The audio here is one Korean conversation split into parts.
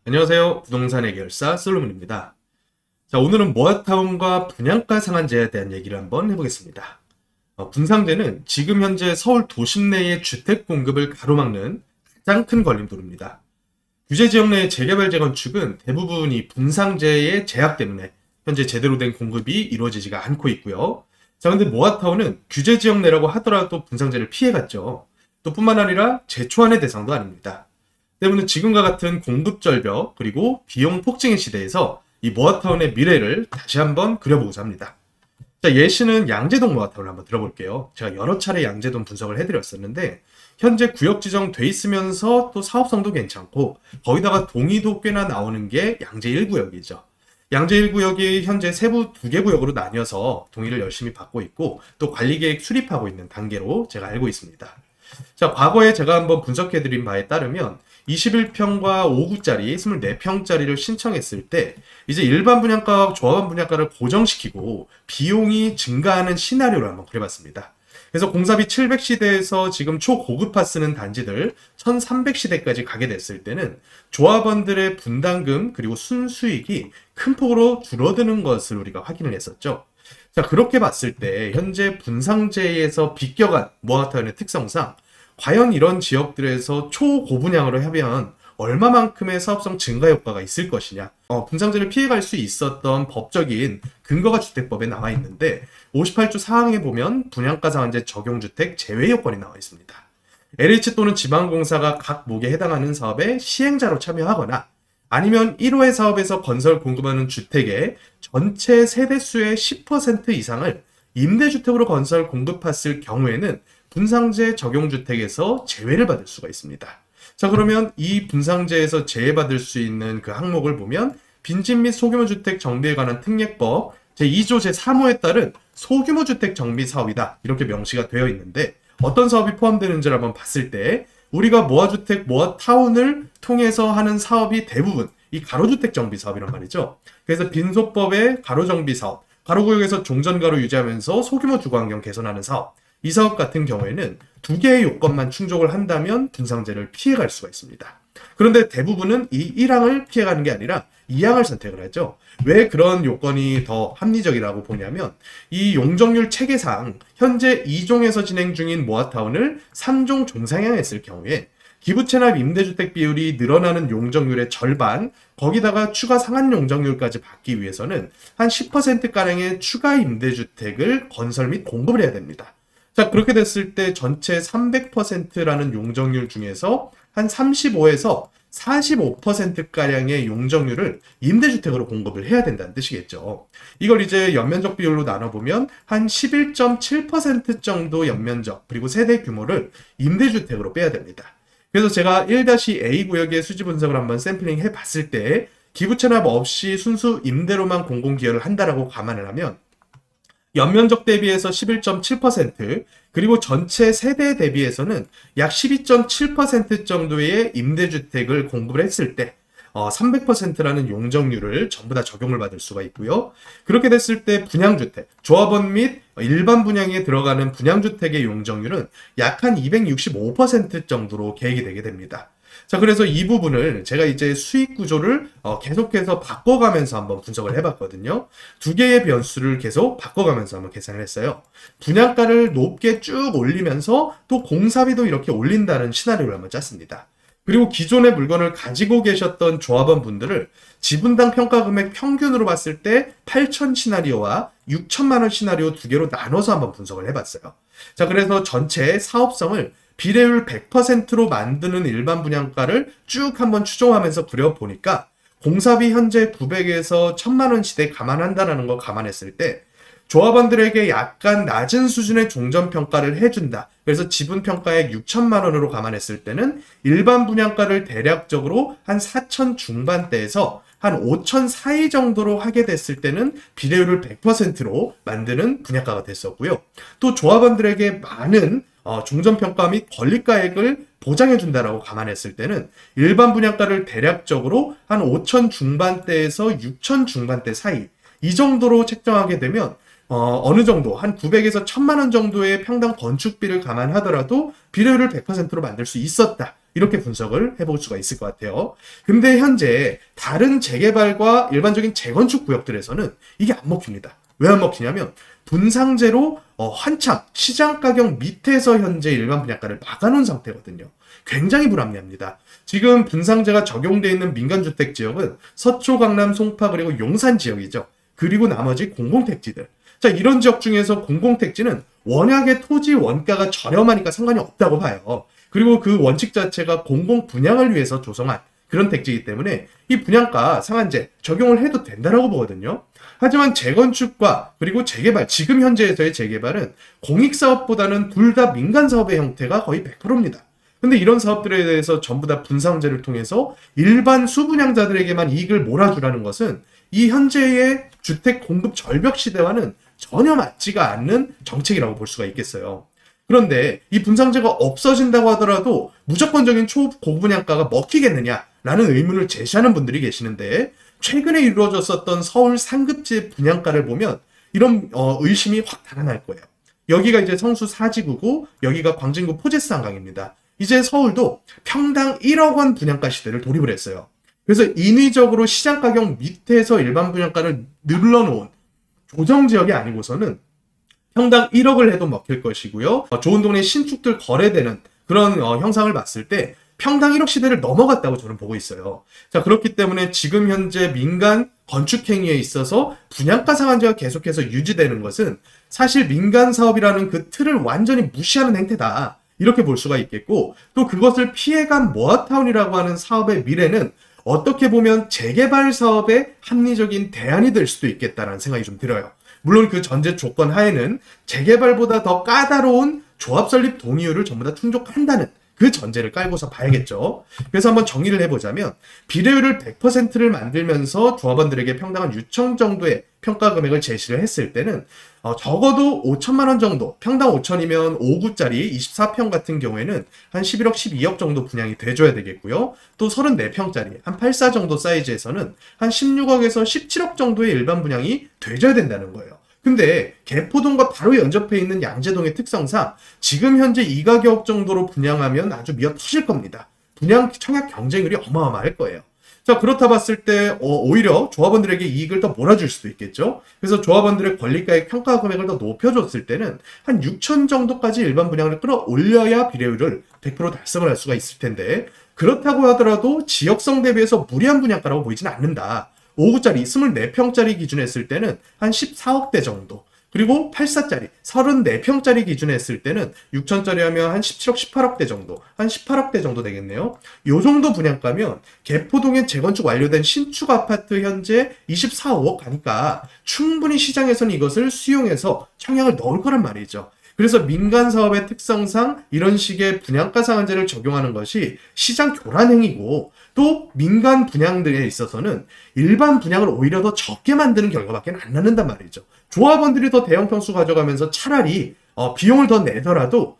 안녕하세요. 부동산 해결사 솔로몬입니다. 자, 오늘은 모아타운과 분양가 상한제에 대한 얘기를 한번 해보겠습니다. 분상제는 지금 현재 서울 도심 내의 주택 공급을 가로막는 가장 큰 걸림돌입니다. 규제 지역 내의 재개발 재건축은 대부분 이 분상제의 제약 때문에 현재 제대로 된 공급이 이루어지지가 않고 있고요. 자, 근데 모아타운은 규제 지역 내라고 하더라도 분상제를 피해갔죠. 또 뿐만 아니라 재초안의 대상도 아닙니다. 때문에 지금과 같은 공급 절벽 그리고 비용 폭증의 시대에서 이 모아타운의 미래를 다시 한번 그려보고자 합니다. 자, 예시는 양재동 모아타운을 한번 들어볼게요. 제가 여러 차례 양재동 분석을 해드렸었는데 현재 구역 지정돼 있으면서 또 사업성도 괜찮고 거기다가 동의도 꽤나 나오는 게 양재 1구역이죠. 양재 1구역이 현재 세부 2개 구역으로 나뉘어서 동의를 열심히 받고 있고 또 관리계획 수립하고 있는 단계로 제가 알고 있습니다. 자, 과거에 제가 한번 분석해드린 바에 따르면 21평과 5구짜리 24평짜리를 신청했을 때 이제 일반 분양가와 조합원 분양가를 고정시키고 비용이 증가하는 시나리오를 한번 그려봤습니다. 그래서 공사비 700시대에서 지금 초고급화 쓰는 단지들 1300시대까지 가게 됐을 때는 조합원들의 분담금 그리고 순수익이 큰 폭으로 줄어드는 것을 우리가 확인을 했었죠. 자, 그렇게 봤을 때 현재 분상제에서 비껴간 모아타운의 특성상 과연 이런 지역들에서 초고분양으로 하면 얼마만큼의 사업성 증가 효과가 있을 것이냐. 분상제를 피해갈 수 있었던 법적인 근거가 주택법에 나와 있는데 58조 4항에 보면 분양가 상한제 적용주택 제외 요건이 나와 있습니다. LH 또는 지방공사가 각 목에 해당하는 사업에 시행자로 참여하거나 아니면 1호의 사업에서 건설 공급하는 주택의 전체 세대수의 10% 이상을 임대주택으로 건설 공급했을 경우에는 분상제 적용주택에서 제외를 받을 수가 있습니다. 자, 그러면 이 분상제에서 제외받을 수 있는 그 항목을 보면 빈집 및 소규모 주택 정비에 관한 특례법 제2조 제3호에 따른 소규모 주택 정비 사업이다 이렇게 명시가 되어 있는데 어떤 사업이 포함되는지를 한번 봤을 때 우리가 모아주택, 모아타운을 통해서 하는 사업이 대부분 이 가로주택 정비 사업이란 말이죠. 그래서 빈소법의 가로정비 사업, 가로구역에서 종전가로 유지하면서 소규모 주거환경 개선하는 사업, 이 사업 같은 경우에는 2개의 요건만 충족을 한다면 분상제를 피해갈 수가 있습니다. 그런데 대부분은 이 1항을 피해가는 게 아니라 2항을 선택을 하죠. 왜 그런 요건이 더 합리적이라고 보냐면 이 용적률 체계상 현재 2종에서 진행 중인 모아타운을 3종 종상향했을 경우에 기부채납 임대주택 비율이 늘어나는 용적률의 절반, 거기다가 추가 상한 용적률까지 받기 위해서는 한 10%가량의 추가 임대주택을 건설 및 공급을 해야 됩니다. 자, 그렇게 됐을 때 전체 300%라는 용적률 중에서 한 35에서 45%가량의 용적률을 임대주택으로 공급을 해야 된다는 뜻이겠죠. 이걸 이제 연면적 비율로 나눠보면 한 11.7% 정도 연면적 그리고 세대 규모를 임대주택으로 빼야 됩니다. 그래서 제가 1-A 구역의 수지 분석을 한번 샘플링 해봤을 때 기부채납 없이 순수 임대로만 공공기여를 한다라고 감안을 하면 연면적 대비해서 11.7% 그리고 전체 세대 대비해서는 약 12.7% 정도의 임대주택을 공급을 했을 때 300%라는 용적률을 전부 다 적용을 받을 수가 있고요. 그렇게 됐을 때 분양주택, 조합원 및 일반 분양에 들어가는 분양주택의 용적률은 약 한 265% 정도로 계획이 되게 됩니다. 자, 그래서 이 부분을 제가 이제 수익 구조를 계속해서 바꿔가면서 한번 분석을 해봤거든요. 2개의 변수를 계속 바꿔가면서 한번 계산을 했어요. 분양가를 높게 쭉 올리면서 또 공사비도 이렇게 올린다는 시나리오를 한번 짰습니다. 그리고 기존의 물건을 가지고 계셨던 조합원 분들을 지분당 평가금액 평균으로 봤을 때 8천 시나리오와 6천만 원 시나리오 2개로 나눠서 한번 분석을 해봤어요. 자, 그래서 전체 사업성을 비례율 100%로 만드는 일반 분양가를 쭉 한번 추정하면서 그려보니까 공사비 현재 900에서 1000만 원 시대 감안한다는 거 감안했을 때 조합원들에게 약간 낮은 수준의 종전평가를 해준다. 그래서 지분평가액 6천만 원으로 감안했을 때는 일반 분양가를 대략적으로 한 4천 중반대에서 한 5천 사이 정도로 하게 됐을 때는 비례율을 100%로 만드는 분양가가 됐었고요. 또 조합원들에게 많은 종전평가 및 권리가액을 보장해준다라고 감안했을 때는 일반 분양가를 대략적으로 한 5천 중반대에서 6천 중반대 사이 이 정도로 책정하게 되면 어느 정도 한 900에서 1000만 원 정도의 평당 건축비를 감안하더라도 비례율을 100%로 만들 수 있었다. 이렇게 분석을 해볼 수가 있을 것 같아요. 근데 현재 다른 재개발과 일반적인 재건축 구역들에서는 이게 안 먹힙니다. 왜 안 먹히냐면 분상제로 한참 시장 가격 밑에서 현재 일반 분양가를 막아놓은 상태거든요. 굉장히 불합리합니다. 지금 분상제가 적용되어 있는 민간주택 지역은 서초, 강남, 송파 그리고 용산 지역이죠. 그리고 나머지 공공택지들. 자, 이런 지역 중에서 공공택지는 워낙에 토지 원가가 저렴하니까 상관이 없다고 봐요. 그리고 그 원칙 자체가 공공 분양을 위해서 조성한 그런 택지이기 때문에 이 분양가 상한제 적용을 해도 된다라고 보거든요. 하지만 재건축과 그리고 재개발, 지금 현재에서의 재개발은 공익사업보다는 둘 다 민간사업의 형태가 거의 100%입니다. 근데 이런 사업들에 대해서 전부 다 분상제를 통해서 일반 수분양자들에게만 이익을 몰아주라는 것은 이 현재의 주택 공급 절벽 시대와는 전혀 맞지가 않는 정책이라고 볼 수가 있겠어요. 그런데 이 분상제가 없어진다고 하더라도 무조건적인 초고분양가가 먹히겠느냐라는 의문을 제시하는 분들이 계시는데, 최근에 이루어졌었던 서울 상급지 분양가를 보면 이런 의심이 확 달아날 거예요. 여기가 이제 성수 사지구고 여기가 광진구 포제스 한강입니다. 이제 서울도 평당 1억 원 분양가 시대를 돌입을 했어요. 그래서 인위적으로 시장 가격 밑에서 일반 분양가를 늘러놓은 조정 지역이 아니고서는 평당 1억을 해도 먹힐 것이고요. 좋은 동네 신축들 거래되는 그런 형상을 봤을 때 평당 1억 시대를 넘어갔다고 저는 보고 있어요. 자, 그렇기 때문에 지금 현재 민간 건축 행위에 있어서 분양가 상한제가 계속해서 유지되는 것은 사실 민간 사업이라는 그 틀을 완전히 무시하는 행태다. 이렇게 볼 수가 있겠고, 또 그것을 피해간 모아타운이라고 하는 사업의 미래는 어떻게 보면 재개발 사업의 합리적인 대안이 될 수도 있겠다라는 생각이 좀 들어요. 물론 그 전제 조건 하에는 재개발보다 더 까다로운 조합 설립 동의율을 전부 다 충족한다는 그 전제를 깔고서 봐야겠죠. 그래서 한번 정리를 해보자면, 비례율을 100%를 만들면서 조합원들에게 평당한 6천 정도의 평가 금액을 제시를 했을 때는 적어도 5천만 원 정도, 평당 5천이면 5구짜리 24평 같은 경우에는 한 11억, 12억 정도 분양이 돼줘야 되겠고요. 또 34평짜리 한 84 정도 사이즈에서는 한 16억에서 17억 정도의 일반 분양이 돼줘야 된다는 거예요. 근데 개포동과 바로 연접해 있는 양재동의 특성상 지금 현재 이 가격 정도로 분양하면 아주 미어 터질 겁니다. 분양 청약 경쟁률이 어마어마할 거예요. 자, 그렇다 봤을 때 오히려 조합원들에게 이익을 더 몰아줄 수도 있겠죠. 그래서 조합원들의 권리가액 평가 금액을 더 높여줬을 때는 한 6천 정도까지 일반 분양을 끌어올려야 비례율을 100% 달성을 할 수가 있을 텐데, 그렇다고 하더라도 지역성 대비해서 무리한 분양가라고 보이지는 않는다. 5구짜리 24평짜리 기준에 했을 때는 한 14억대 정도, 그리고 84짜리 34평짜리 기준에 했을 때는 6천짜리 하면 한 17억 18억대 정도, 한 18억대 정도 되겠네요. 요 정도 분양가면 개포동에 재건축 완료된 신축 아파트 현재 24억 가니까 충분히 시장에서는 이것을 수용해서 청약을 넣을 거란 말이죠. 그래서 민간 사업의 특성상 이런 식의 분양가 상한제를 적용하는 것이 시장 교란 행위고, 또 민간 분양들에 있어서는 일반 분양을 오히려 더 적게 만드는 결과밖에 안 나는단 말이죠. 조합원들이 더 대형 평수 가져가면서 차라리 비용을 더 내더라도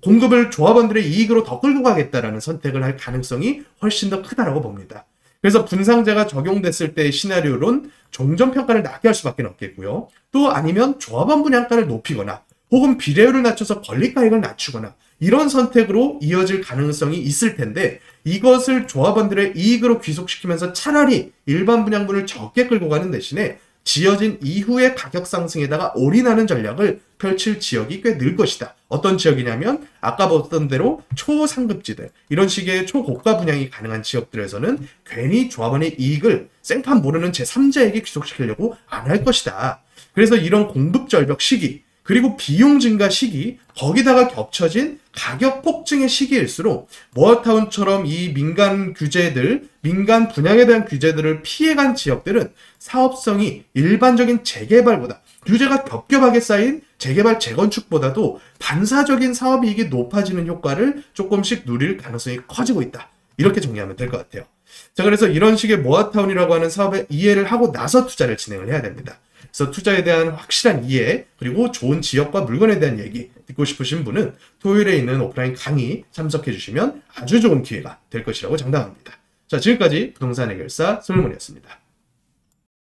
공급을 조합원들의 이익으로 더 끌고 가겠다라는 선택을 할 가능성이 훨씬 더 크다라고 봅니다. 그래서 분상제가 적용됐을 때의 시나리오론 종전평가를 낮게 할 수밖에 없겠고요. 또 아니면 조합원 분양가를 높이거나 혹은 비례율을 낮춰서 권리가액을 낮추거나 이런 선택으로 이어질 가능성이 있을 텐데, 이것을 조합원들의 이익으로 귀속시키면서 차라리 일반 분양분을 적게 끌고 가는 대신에 지어진 이후의 가격 상승에다가 올인하는 전략을 펼칠 지역이 꽤 늘 것이다. 어떤 지역이냐면 아까 봤던 대로 초상급지들, 이런 식의 초고가 분양이 가능한 지역들에서는 괜히 조합원의 이익을 생판 모르는 제3자에게 귀속시키려고 안 할 것이다. 그래서 이런 공급 절벽 시기, 그리고 비용 증가 시기, 거기다가 겹쳐진 가격 폭증의 시기일수록 모아타운처럼 이 민간 규제들, 민간 분양에 대한 규제들을 피해간 지역들은 사업성이 일반적인 재개발보다, 규제가 겹겹하게 쌓인 재개발 재건축보다도 반사적인 사업이익이 높아지는 효과를 조금씩 누릴 가능성이 커지고 있다. 이렇게 정리하면 될 것 같아요. 자, 그래서 이런 식의 모아타운이라고 하는 사업에 이해를 하고 나서 투자를 진행을 해야 됩니다. 그래서 투자에 대한 확실한 이해, 그리고 좋은 지역과 물건에 대한 얘기 듣고 싶으신 분은 토요일에 있는 오프라인 강의 참석해 주시면 아주 좋은 기회가 될 것이라고 장담합니다. 자, 지금까지 부동산 해결사 솔로몬이었습니다.